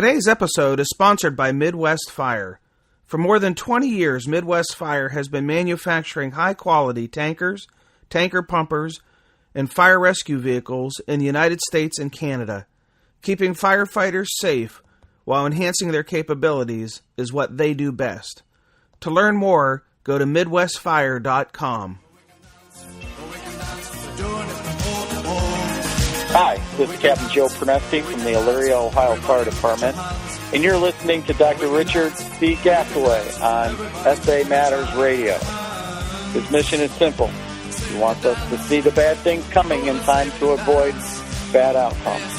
Today's episode is sponsored by Midwest Fire. For more than 20 years, Midwest Fire has been manufacturing high-quality tankers, tanker pumpers, and fire rescue vehicles in the United States and Canada. Keeping firefighters safe while enhancing their capabilities is what they do best. To learn more, go to MidwestFire.com. Hi, this is Captain Joe Pernesti from the Elyria, Ohio Fire Department, and you're listening to Dr. Richard C. Gasaway on SA Matters Radio. His mission is simple. He wants us to see the bad things coming in time to avoid bad outcomes.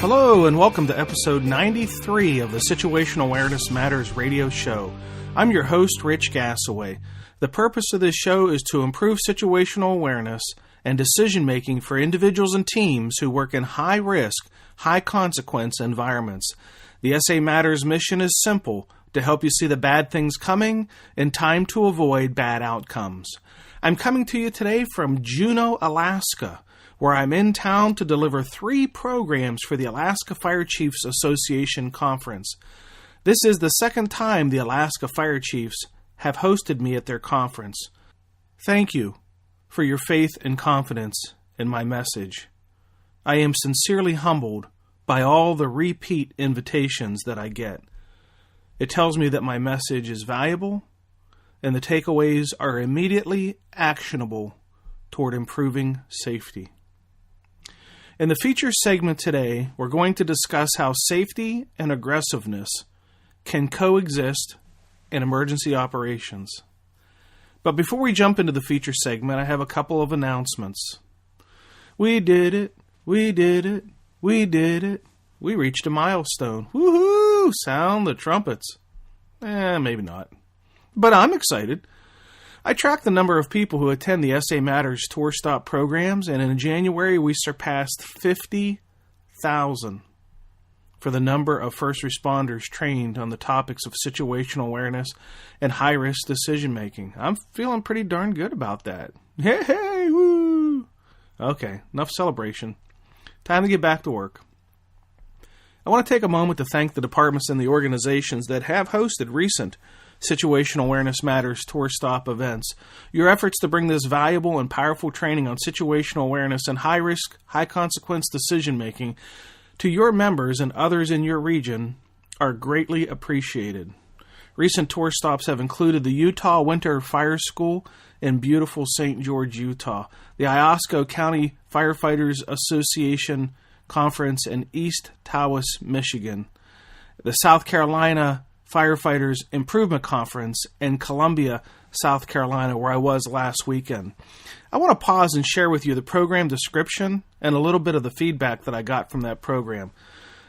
Hello and welcome to episode 93 of the Situational Awareness Matters radio show. I'm your host, Rich Gasaway. The purpose of this show is to improve situational awareness and decision-making for individuals and teams who work in high-risk, high-consequence environments. The SA Matters mission is simple: to help you see the bad things coming in time to avoid bad outcomes. I'm coming to you today from Juneau, Alaska, where I'm in town to deliver 3 programs for the Alaska Fire Chiefs Association Conference. This is the second time the Alaska Fire Chiefs have hosted me at their conference. Thank you for your faith and confidence in my message. I am sincerely humbled by all the repeat invitations that I get. It tells me that my message is valuable and the takeaways are immediately actionable toward improving safety. In the feature segment today, we're going to discuss how safety and aggressiveness can coexist in emergency operations. But before we jump into the feature segment, I have a couple of announcements. We did it. We did it. We did it. We reached a milestone. Woohoo! Sound the trumpets. Maybe not. But I'm excited. I track the number of people who attend the SA Matters Tour Stop programs, and in January we surpassed 50,000 for the number of first responders trained on the topics of situational awareness and high-risk decision-making. I'm feeling pretty darn good about that. Hey, woo! Okay, enough celebration. Time to get back to work. I want to take a moment to thank the departments and the organizations that have hosted recent Situational Awareness Matters Tour Stop events. Your efforts to bring this valuable and powerful training on situational awareness and high-risk, high-consequence decision-making to your members and others in your region are greatly appreciated. Recent tour stops have included the Utah Winter Fire School in beautiful St. George, Utah, the Iosco County Firefighters Association Conference in East Tawas, Michigan, the South Carolina Firefighters Improvement Conference in Columbia, South Carolina, where I was last weekend. I want to pause and share with you the program description and a little bit of the feedback that I got from that program.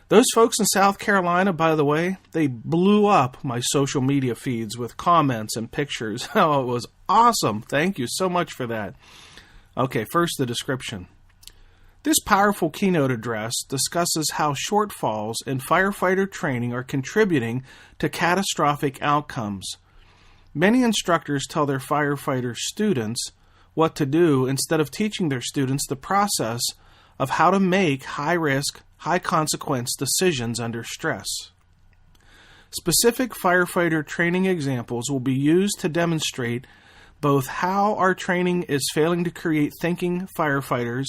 Those folks in South Carolina, by the way, they blew up my social media feeds with comments and pictures. Oh, it was awesome. Thank you so much for that. Okay, first the description. This powerful keynote address discusses how shortfalls in firefighter training are contributing to catastrophic outcomes. Many instructors tell their firefighter students what to do instead of teaching their students the process of how to make high-risk, high-consequence decisions under stress. Specific firefighter training examples will be used to demonstrate both how our training is failing to create thinking firefighters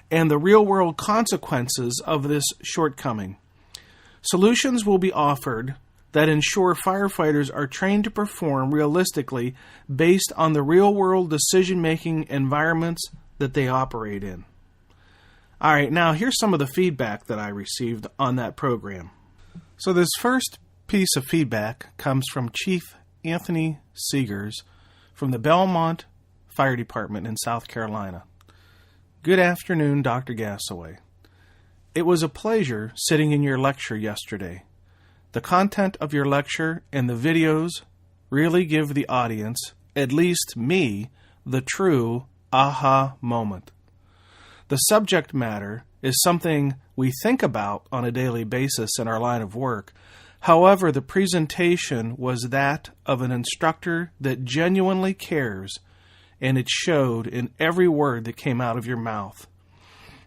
and the real-world consequences of this shortcoming. Solutions will be offered that ensure firefighters are trained to perform realistically based on the real-world decision-making environments that they operate in. All right, now here's some of the feedback that I received on that program. So this first piece of feedback comes from Chief Anthony Seegers from the Belmont Fire Department in South Carolina. Good afternoon, Dr. Gasaway. It was a pleasure sitting in your lecture yesterday. The content of your lecture and the videos really give the audience, at least me, the true aha moment. The subject matter is something we think about on a daily basis in our line of work. However, the presentation was that of an instructor that genuinely cares, and it showed in every word that came out of your mouth.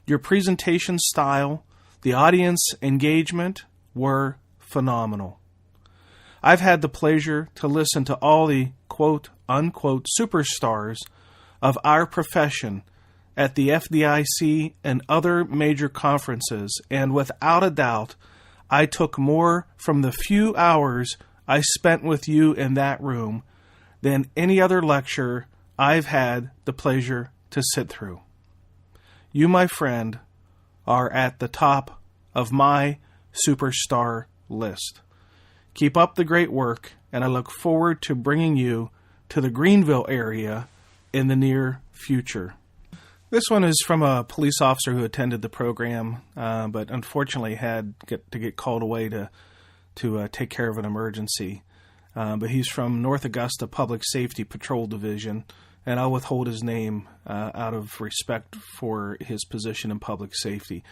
Your presentation style, the audience engagement were phenomenal. I've had the pleasure to listen to all the quote-unquote superstars of our profession at the FDIC and other major conferences, and without a doubt, I took more from the few hours I spent with you in that room than any other lecture I've had the pleasure to sit through. You, my friend, are at the top of my superstar list. Keep up the great work, and I look forward to bringing you to the Greenville area in the near future. This one is from a police officer who attended the program, but unfortunately had to get called away to take care of an emergency. But he's from North Augusta Public Safety Patrol Division, and I'll withhold his name out of respect for his position in public safety.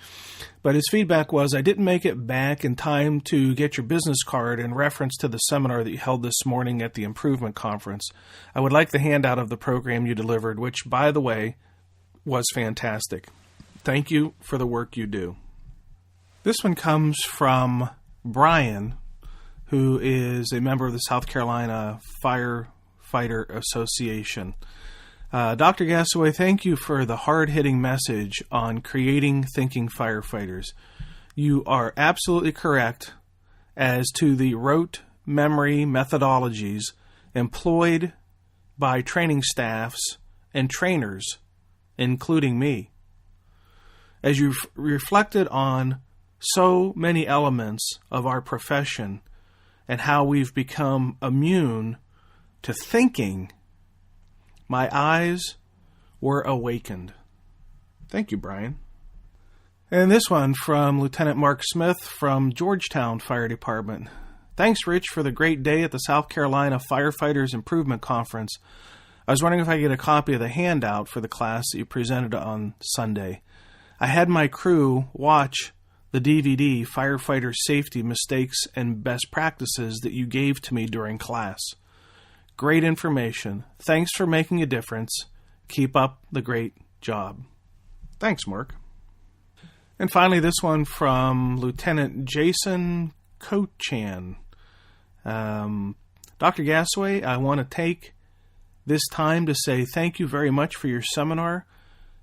But his feedback was, I didn't make it back in time to get your business card in reference to the seminar that you held this morning at the Improvement Conference. I would like the handout of the program you delivered, which, by the way, was fantastic. Thank you for the work you do. This one comes from Brian, who is a member of the South Carolina Firefighter Association. Dr. Gasaway, thank you for the hard-hitting message on creating thinking firefighters. You are absolutely correct as to the rote memory methodologies employed by training staffs and trainers, including me. As you've reflected on so many elements of our profession and how we've become immune to thinking, my eyes were awakened. Thank you, Brian. And this one from Lieutenant Mark Smith from Georgetown Fire Department. Thanks, Rich, for the great day at the South Carolina Firefighters Improvement Conference. I was wondering if I could get a copy of the handout for the class that you presented on Sunday. I had my crew watch the DVD, Firefighter Safety Mistakes and Best Practices, that you gave to me during class. Great information. Thanks for making a difference. Keep up the great job. Thanks, Mark. And finally, this one from Lieutenant Jason Kochan. Dr. Gasaway, I want to take this time to say thank you very much for your seminar.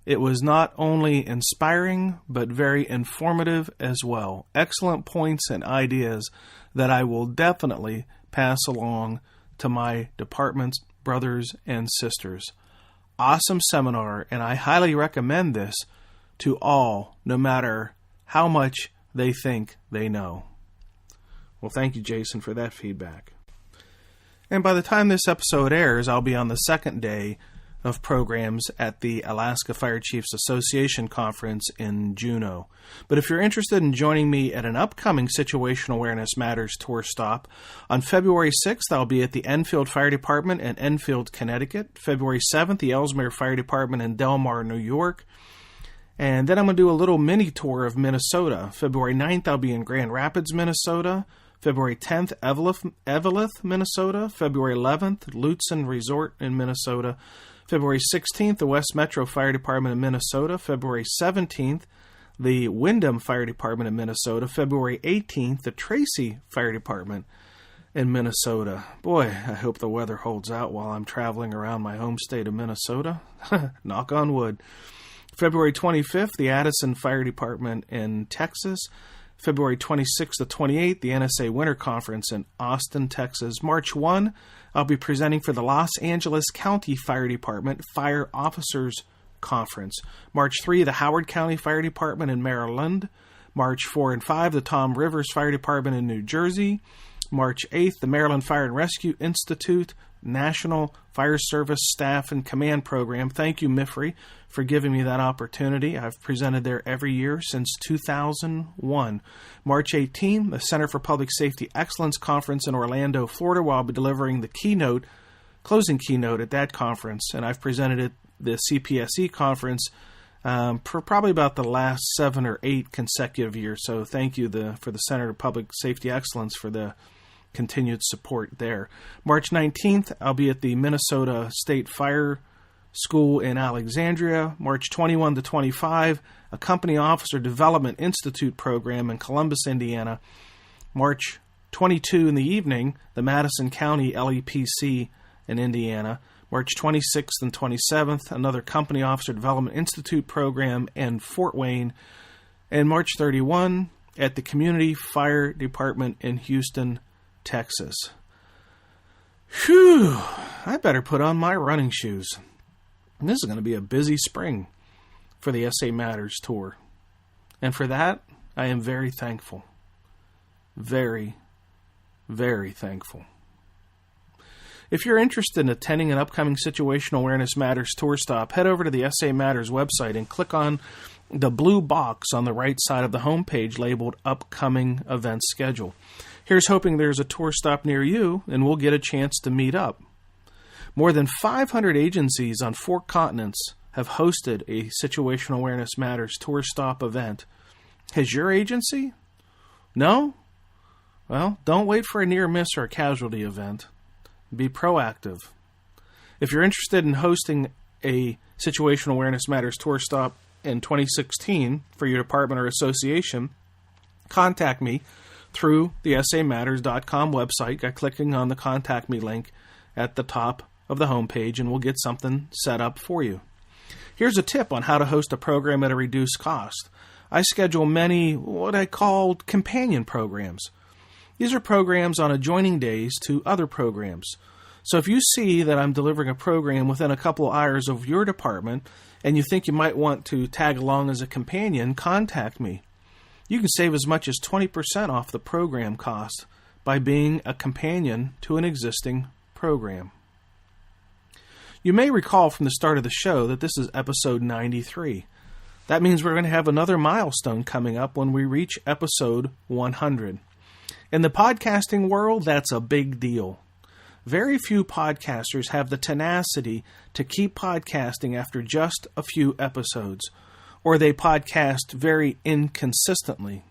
It was not only inspiring, but very informative as well. Excellent points and ideas that I will definitely pass along to my department's brothers and sisters. Awesome seminar, and I highly recommend this to all, no matter how much they think they know. Well, thank you, Jason, for that feedback. And by the time this episode airs, I'll be on the second day of programs at the Alaska Fire Chiefs Association Conference in Juneau. But if you're interested in joining me at an upcoming Situational Awareness Matters tour stop, on February 6th, I'll be at the Enfield Fire Department in Enfield, Connecticut. February 7th, the Ellesmere Fire Department in Delmar, New York. And then I'm going to do a little mini tour of Minnesota. February 9th, I'll be in Grand Rapids, Minnesota. February 10th, Eveleth, Minnesota. February 11th, Lutsen Resort in Minnesota. February 16th, the West Metro Fire Department in Minnesota. February 17th, the Windham Fire Department in Minnesota. February 18th, the Tracy Fire Department in Minnesota. Boy, I hope the weather holds out while I'm traveling around my home state of Minnesota. Knock on wood. February 25th, the Addison Fire Department in Texas. February 26th to 28th, the NSA Winter Conference in Austin, Texas. March 1, I'll be presenting for the Los Angeles County Fire Department Fire Officers Conference. March 3, the Howard County Fire Department in Maryland. March 4 and 5, the Tom Rivers Fire Department in New Jersey. March 8th, the Maryland Fire and Rescue Institute National Fire Service Staff and Command Program. Thank you, MIFRE, for giving me that opportunity. I've presented there every year since 2001. March 18, the Center for Public Safety Excellence Conference in Orlando, Florida, where I'll be delivering the closing keynote at that conference. And I've presented at the CPSE conference for probably about the last 7 or 8 consecutive years. So thank you for the Center of Public Safety Excellence for the continued support there. March 19th, I'll be at the Minnesota State Fire School in Alexandria. March 21 to 25, a Company Officer Development Institute program in Columbus, Indiana. March 22 in the evening, the Madison County LEPC in Indiana. March 26th and 27th, another Company Officer Development Institute program in Fort Wayne. And March 31 at the Community Fire Department in Houston, Texas. Whew, I better put on my running shoes. And this is going to be a busy spring for the SA Matters tour. And for that, I am very thankful. Very, very thankful. If you're interested in attending an upcoming Situational Awareness Matters tour stop, head over to the SA Matters website and click on the blue box on the right side of the homepage labeled Upcoming Event Schedule. Here's hoping there's a tour stop near you and we'll get a chance to meet up. More than 500 agencies on 4 continents have hosted a Situational Awareness Matters tour stop event. Has your agency? No? Well, don't wait for a near miss or a casualty event. Be proactive. If you're interested in hosting a Situational Awareness Matters tour stop in 2016 for your department or association, contact me through the samatters.com website by clicking on the Contact Me link at the top of the homepage, and we'll get something set up for you. Here's a tip on how to host a program at a reduced cost. I schedule many what I call companion programs. These are programs on adjoining days to other programs. So if you see that I'm delivering a program within a couple of hours of your department and you think you might want to tag along as a companion, contact me. You can save as much as 20% off the program cost by being a companion to an existing program. You may recall from the start of the show that this is episode 93. That means we're going to have another milestone coming up when we reach episode 100. In the podcasting world, that's a big deal. Very few podcasters have the tenacity to keep podcasting after just a few episodes, or they podcast very inconsistently.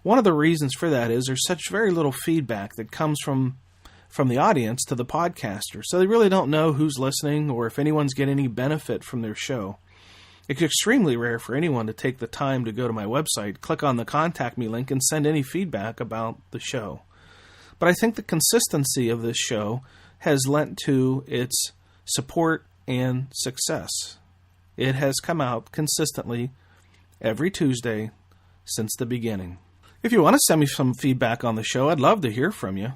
One of the reasons for that is there's such very little feedback that comes from the audience to the podcaster, so they really don't know who's listening or if anyone's getting any benefit from their show. It's extremely rare for anyone to take the time to go to my website, click on the Contact Me link, and send any feedback about the show. But I think the consistency of this show has lent to its support and success. It has come out consistently every Tuesday since the beginning. If you want to send me some feedback on the show, I'd love to hear from you.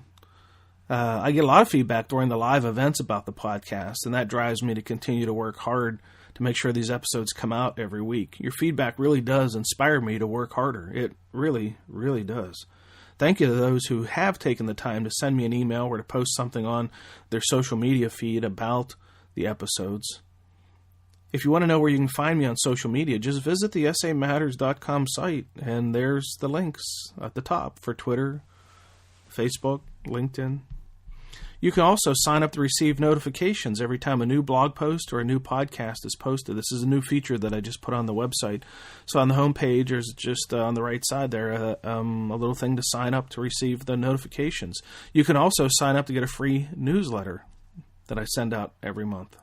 I get a lot of feedback during the live events about the podcast, and that drives me to continue to work hard to make sure these episodes come out every week. Your feedback really does inspire me to work harder. It really, really does. Thank you to those who have taken the time to send me an email or to post something on their social media feed about the episodes. If you want to know where you can find me on social media, just visit the samatters.com site, and there's the links at the top for Twitter, Facebook, LinkedIn. You can also sign up to receive notifications every time a new blog post or a new podcast is posted. This is a new feature that I just put on the website. So on the home page, there's just on the right side there a little thing to sign up to receive the notifications. You can also sign up to get a free newsletter that I send out every month.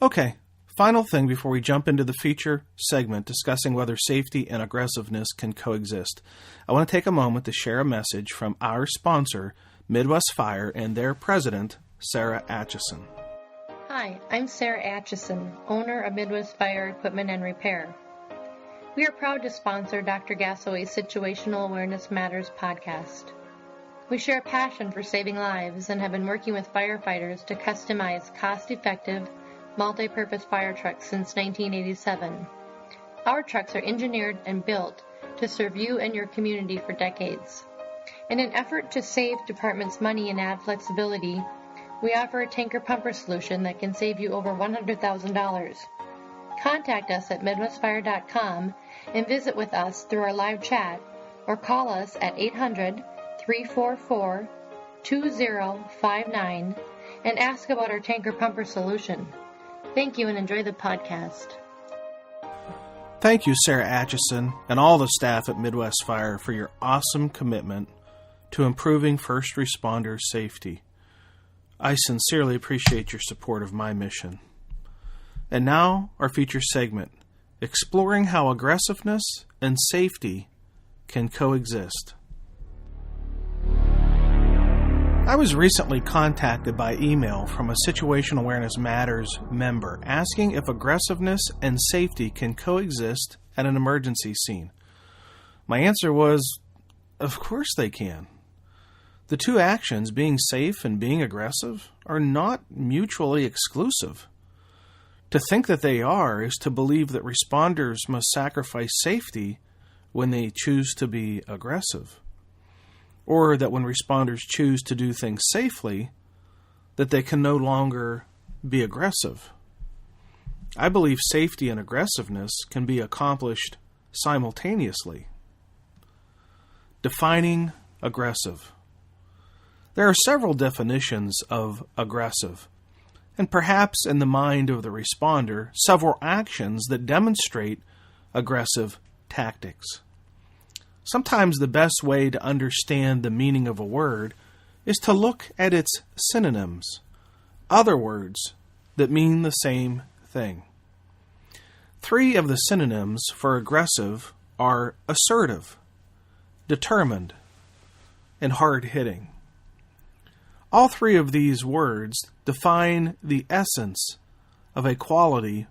Okay, final thing before we jump into the feature segment discussing whether safety and aggressiveness can coexist. I want to take a moment to share a message from our sponsor, Midwest Fire, and their president, Sarah Atchison. Hi, I'm Sarah Atchison, owner of Midwest Fire Equipment and Repair. We are proud to sponsor Dr. Gasaway's Situational Awareness Matters podcast. We share a passion for saving lives and have been working with firefighters to customize cost-effective, multi-purpose fire trucks since 1987. Our trucks are engineered and built to serve you and your community for decades. In an effort to save departments money and add flexibility, we offer a tanker pumper solution that can save you over $100,000. Contact us at MidwestFire.com and visit with us through our live chat or call us at 800-344-2059 and ask about our tanker pumper solution. Thank you and enjoy the podcast. Thank you, Sarah Atchison, and all the staff at Midwest Fire for your awesome commitment to improving first responders' safety. I sincerely appreciate your support of my mission. And now, our feature segment, exploring how aggressiveness and safety can coexist. I was recently contacted by email from a Situational Awareness Matters member asking if aggressiveness and safety can coexist at an emergency scene. My answer was, of course they can. The two actions, being safe and being aggressive, are not mutually exclusive. To think that they are is to believe that responders must sacrifice safety when they choose to be aggressive, or that when responders choose to do things safely, that they can no longer be aggressive. I believe safety and aggressiveness can be accomplished simultaneously. Defining aggressive. There are several definitions of aggressive, and perhaps in the mind of the responder, several actions that demonstrate aggressive tactics. Sometimes the best way to understand the meaning of a word is to look at its synonyms, other words that mean the same thing. Three of the synonyms for aggressive are assertive, determined, and hard-hitting. All three of these words define the essence of a quality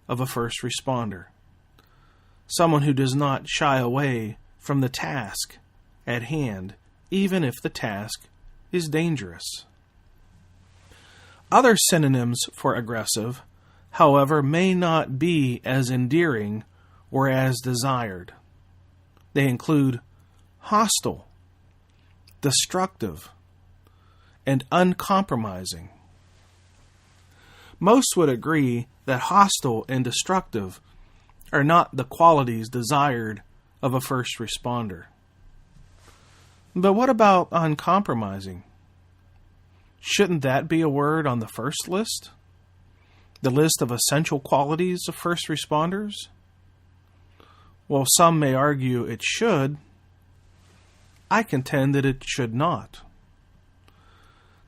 of a first responder. Someone who does not shy away from the task at hand, even if the task is dangerous. Other synonyms for aggressive, however, may not be as endearing or as desired. They include hostile, destructive, and uncompromising. Most would agree that hostile and destructive are not the qualities desired of a first responder. But what about uncompromising? Shouldn't that be a word on the first list? The list of essential qualities of first responders? Well, some may argue it should. I contend that it should not.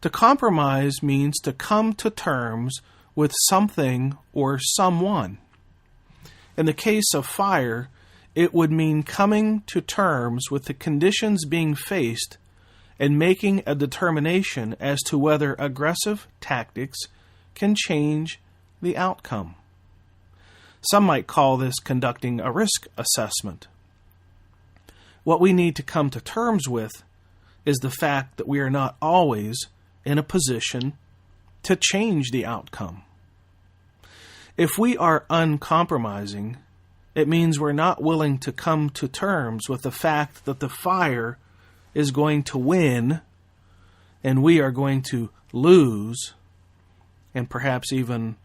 To compromise means to come to terms with something or someone. In the case of fire, it would mean coming to terms with the conditions being faced and making a determination as to whether aggressive tactics can change the outcome. Some might call this conducting a risk assessment. What we need to come to terms with is the fact that we are not always in a position to change the outcome. If we are uncompromising, it means we're not willing to come to terms with the fact that the fire is going to win and we are going to lose, and perhaps even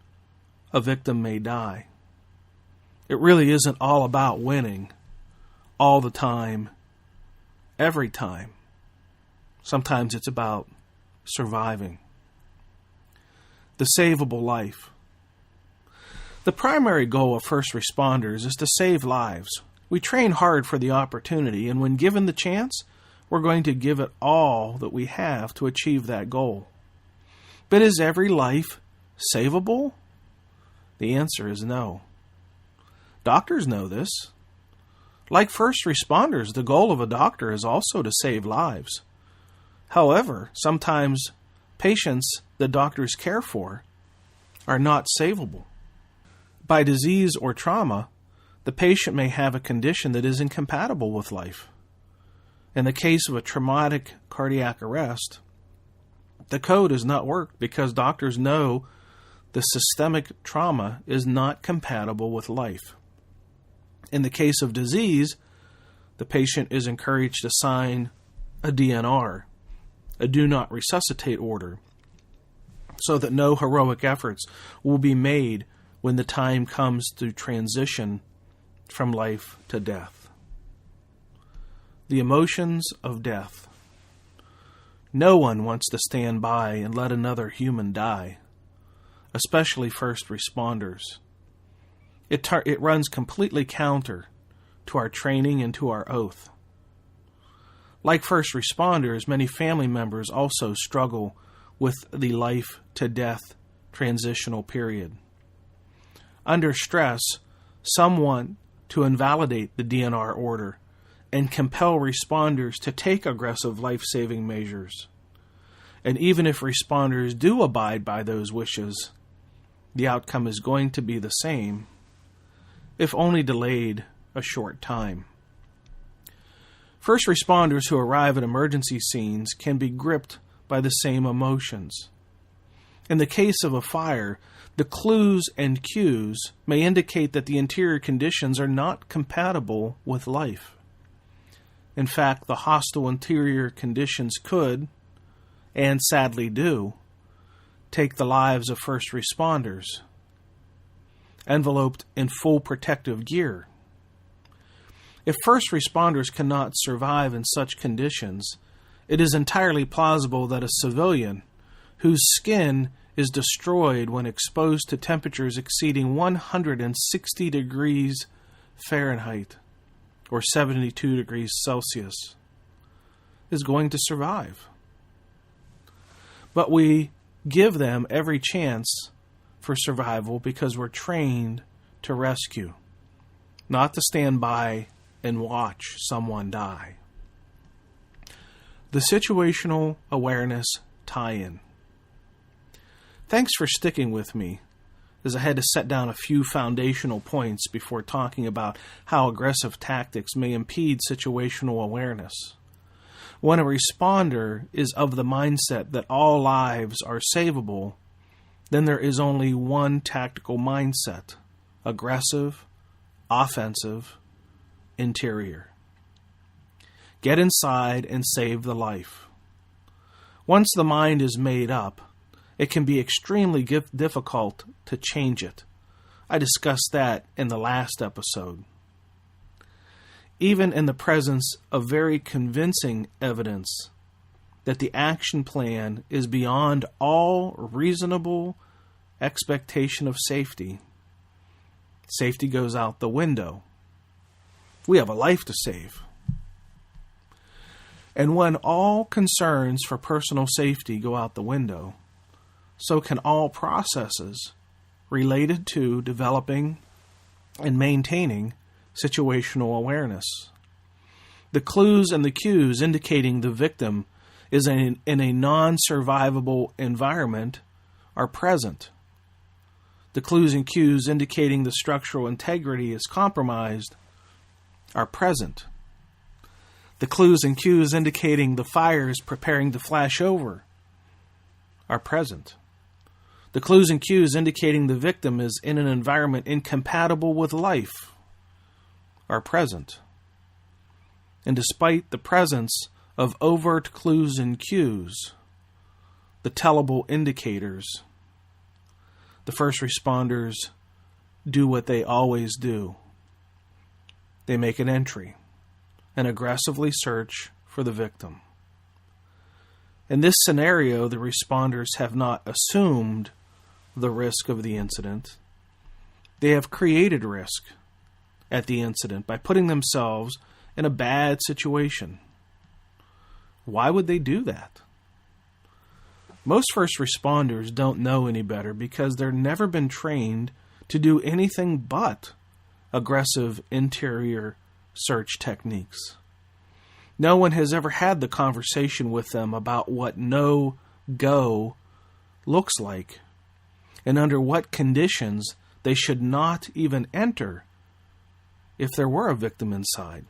a victim may die. It really isn't all about winning all the time, every time. Sometimes it's about surviving. The savable life. The primary goal of first responders is to save lives. We train hard for the opportunity, and when given the chance, we're going to give it all that we have to achieve that goal. But is every life savable? The answer is no. Doctors know this. Like first responders, the goal of a doctor is also to save lives. However, sometimes patients that doctors care for are not savable. By disease or trauma, the patient may have a condition that is incompatible with life. In the case of a traumatic cardiac arrest, the code does not work because doctors know the systemic trauma is not compatible with life. In the case of disease, the patient is encouraged to sign a DNR, a do not resuscitate order, so that no heroic efforts will be made when the time comes to transition from life to death. The emotions of death. No one wants to stand by and let another human die, especially first responders. It runs completely counter to our training and to our oath. Like first responders, many family members also struggle with the life-to-death transitional period. Under stress, some want to invalidate the DNR order and compel responders to take aggressive life-saving measures. And even if responders do abide by those wishes, the outcome is going to be the same, if only delayed a short time. First responders who arrive at emergency scenes can be gripped by the same emotions. In the case of a fire, the clues and cues may indicate that the interior conditions are not compatible with life. In fact, the hostile interior conditions could, and sadly do, take the lives of first responders, enveloped in full protective gear. If first responders cannot survive in such conditions, it is entirely plausible that a civilian whose skin is destroyed when exposed to temperatures exceeding 160 degrees Fahrenheit or 72 degrees Celsius is going to survive. But we give them every chance for survival because we're trained to rescue, not to stand by and watch someone die. The situational awareness tie-in. Thanks for sticking with me, as I had to set down a few foundational points before talking about how aggressive tactics may impede situational awareness. When a responder is of the mindset that all lives are savable, then there is only one tactical mindset: aggressive, offensive, interior. Get inside and save the life. Once the mind is made up, it can be extremely difficult to change it. I discussed that in the last episode. Even in the presence of very convincing evidence that the action plan is beyond all reasonable expectation of safety, safety goes out the window. We have a life to save. And when all concerns for personal safety go out the window, so can all processes related to developing and maintaining situational awareness. The clues and the cues indicating the victim is in a non-survivable environment are present. The clues and cues indicating the structural integrity is compromised are present. The clues and cues indicating the fire is preparing to flash over are present. The clues and cues indicating the victim is in an environment incompatible with life are present. And despite the presence of overt clues and cues, the tellable indicators, the first responders do what they always do. They make an entry and aggressively search for the victim. In this scenario, the responders have not assumed the risk of the incident. They have created risk at the incident by putting themselves in a bad situation. Why would they do that? Most first responders don't know any better because they've never been trained to do anything but aggressive interior search techniques. No one has ever had the conversation with them about what no-go looks like and under what conditions they should not even enter if there were a victim inside.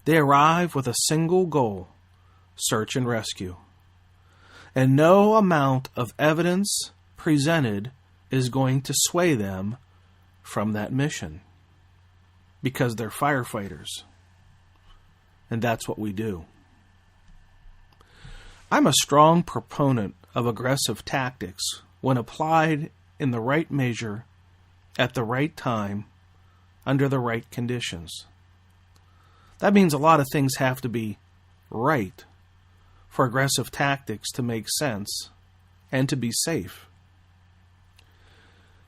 They arrive with a single goal: search and rescue. And no amount of evidence presented is going to sway them from that mission, because they're firefighters. And that's what we do. I'm a strong proponent of aggressive tactics when applied in the right measure, at the right time, under the right conditions. That means a lot of things have to be right for aggressive tactics to make sense and to be safe.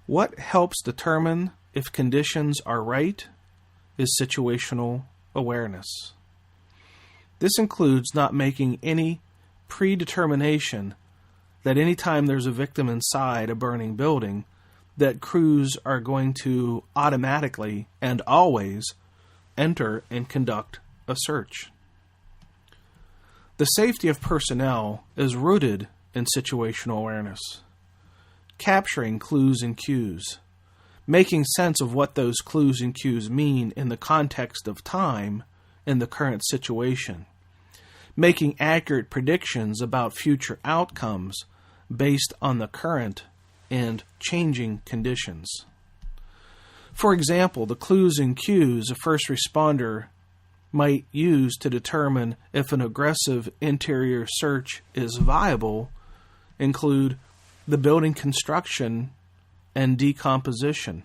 What helps determine if conditions are right is situational awareness. This includes not making any predetermination that anytime there's a victim inside a burning building, that crews are going to automatically and always enter and conduct a search. The safety of personnel is rooted in situational awareness, capturing clues and cues, making sense of what those clues and cues mean in the context of time in the current situation, making accurate predictions about future outcomes based on the current and changing conditions. For example, the clues and cues a first responder might use to determine if an aggressive interior search is viable include the building construction and decomposition.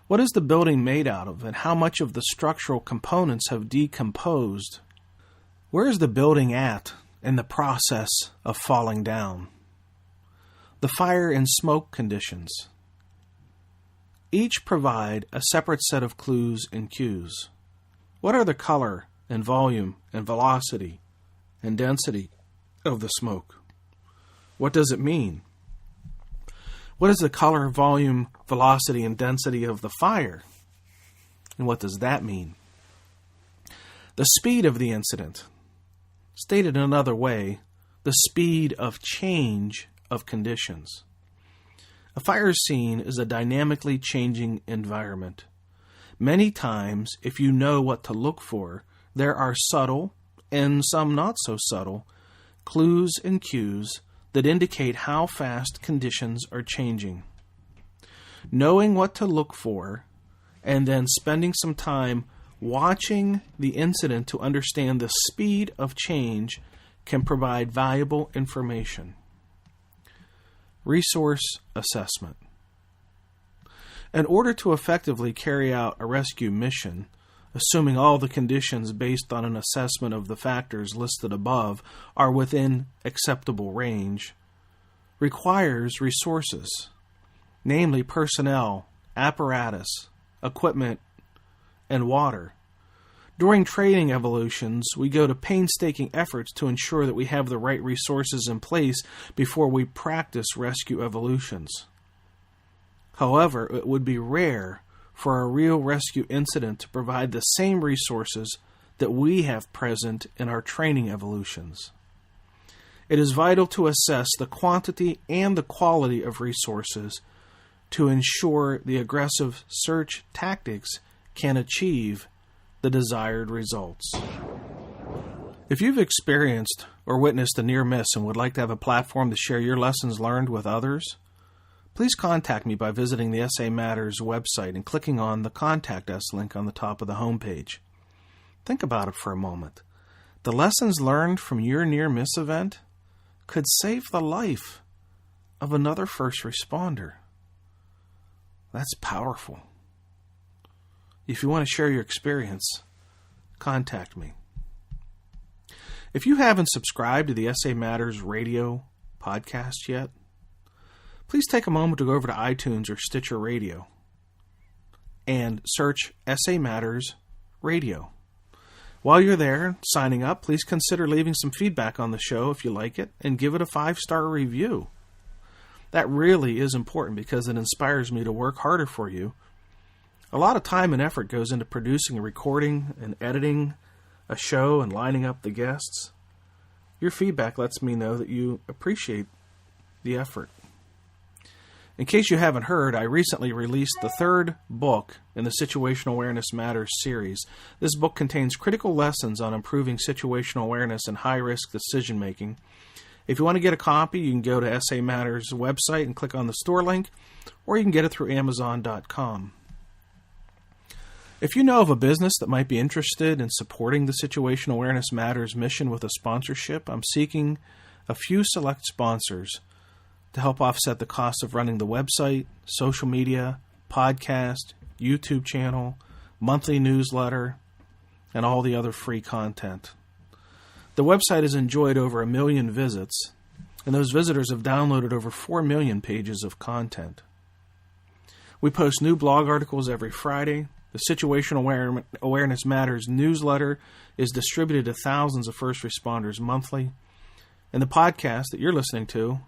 What is the building made out of, and how much of the structural components have decomposed? Where is the building at in the process of falling down? The fire and smoke conditions. Each provide a separate set of clues and cues. What are the color and volume and velocity and density of the smoke? What does it mean? What is the color, volume, velocity, and density of the fire? And what does that mean? The speed of the incident. Stated another way, the speed of change of conditions. A fire scene is a dynamically changing environment. Many times, if you know what to look for, there are subtle, and some not so subtle, clues and cues that indicate how fast conditions are changing. Knowing what to look for, and then spending some time watching the incident to understand the speed of change can provide valuable information. Resource assessment. In order to effectively carry out a rescue mission, assuming all the conditions based on an assessment of the factors listed above are within acceptable range, requires resources, namely personnel, apparatus, equipment, and water. During training evolutions, we go to painstaking efforts to ensure that we have the right resources in place before we practice rescue evolutions. However, it would be rare for a real rescue incident to provide the same resources that we have present in our training evolutions. It is vital to assess the quantity and the quality of resources to ensure the aggressive search tactics can achieve the desired results. If you've experienced or witnessed a near miss and would like to have a platform to share your lessons learned with others, please contact me by visiting the SA Matters website and clicking on the Contact Us link on the top of the homepage. Think about it for a moment. The lessons learned from your near-miss event could save the life of another first responder. That's powerful. If you want to share your experience, contact me. If you haven't subscribed to the SA Matters radio podcast yet, please take a moment to go over to iTunes or Stitcher Radio and search SA Matters Radio. While you're there signing up, please consider leaving some feedback on the show if you like it and give it a 5-star review. That really is important because it inspires me to work harder for you. A lot of time and effort goes into producing and recording and editing a show and lining up the guests. Your feedback lets me know that you appreciate the effort. In case you haven't heard, I recently released the 3rd book in the Situational Awareness Matters series. This book contains critical lessons on improving situational awareness and high-risk decision-making. If you want to get a copy, you can go to SA Matters website and click on the store link, or you can get it through Amazon.com. If you know of a business that might be interested in supporting the Situational Awareness Matters mission with a sponsorship, I'm seeking a few select sponsors to help offset the cost of running the website, social media, podcast, YouTube channel, monthly newsletter, and all the other free content. The website has enjoyed over 1 million visits, and those visitors have downloaded over 4 million pages of content. We post new blog articles every Friday. The Situational Awareness Matters newsletter is distributed to thousands of first responders monthly. And the podcast that you're listening to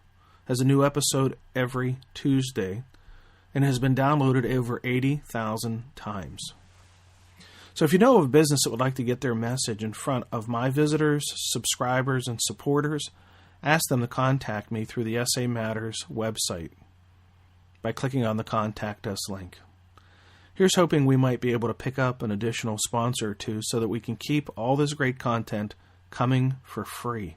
has a new episode every Tuesday and has been downloaded over 80,000 times. So if you know of a business that would like to get their message in front of my visitors, subscribers, and supporters, ask them to contact me through the SA Matters website by clicking on the Contact Us link. Here's hoping we might be able to pick up an additional sponsor or two so that we can keep all this great content coming for free.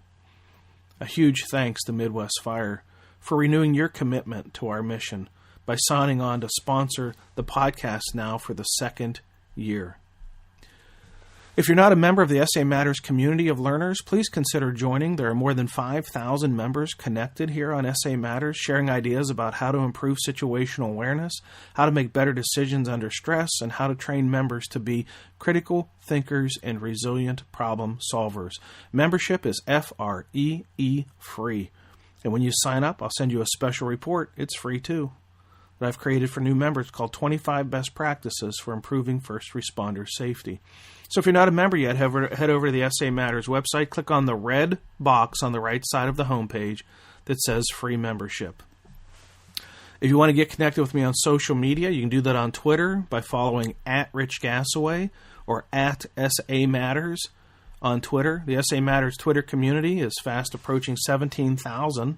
A huge thanks to Midwest Fire for renewing your commitment to our mission by signing on to sponsor the podcast now for the second year. If you're not a member of the SA Matters community of learners, please consider joining. There are more than 5,000 members connected here on SA Matters, sharing ideas about how to improve situational awareness, how to make better decisions under stress, and how to train members to be critical thinkers and resilient problem solvers. Membership is FREE free. And when you sign up, I'll send you a special report. It's free too, that I've created for new members called 25 Best Practices for Improving First Responder Safety. So if you're not a member yet, head over to the SA Matters website, click on the red box on the right side of the homepage that says free membership. If you want to get connected with me on social media, you can do that on Twitter by following @RichGasaway or @SA_Matters on Twitter. The SA Matters Twitter community is fast approaching 17,000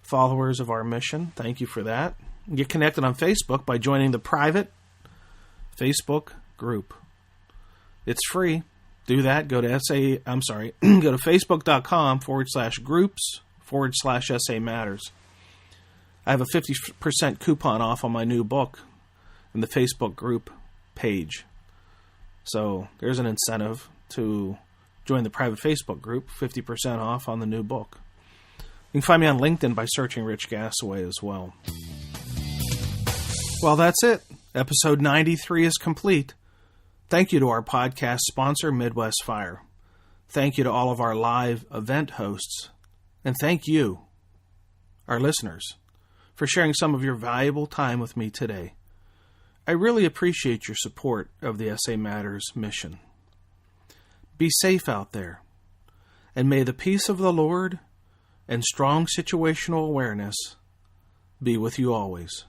followers of our mission. Thank you for that. Get connected on Facebook by joining the private Facebook group. It's free. Do that. Go to go to facebook.com/groups/SA Matters. I have a 50% coupon off on my new book in the Facebook group page. So there's an incentive to join the private Facebook group, 50% off on the new book. You can find me on LinkedIn by searching Rich Gasaway as well. Well, that's it. Episode 93 is complete. Thank you to our podcast sponsor, Midwest Fire. Thank you to all of our live event hosts. And thank you, our listeners, for sharing some of your valuable time with me today. I really appreciate your support of the SA Matters mission. Be safe out there, and may the peace of the Lord and strong situational awareness be with you always.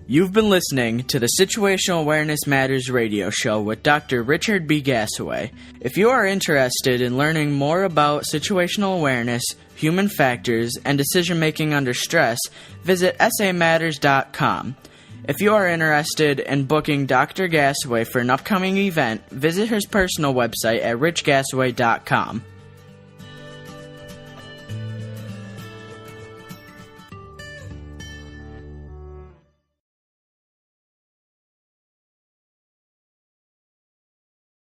You've been listening to the Situational Awareness Matters radio show with Dr. Richard B. Gasaway. If you are interested in learning more about situational awareness, human factors, and decision-making under stress, visit samatters.com. If you are interested in booking Dr. Gasaway for an upcoming event, visit his personal website at richgasaway.com.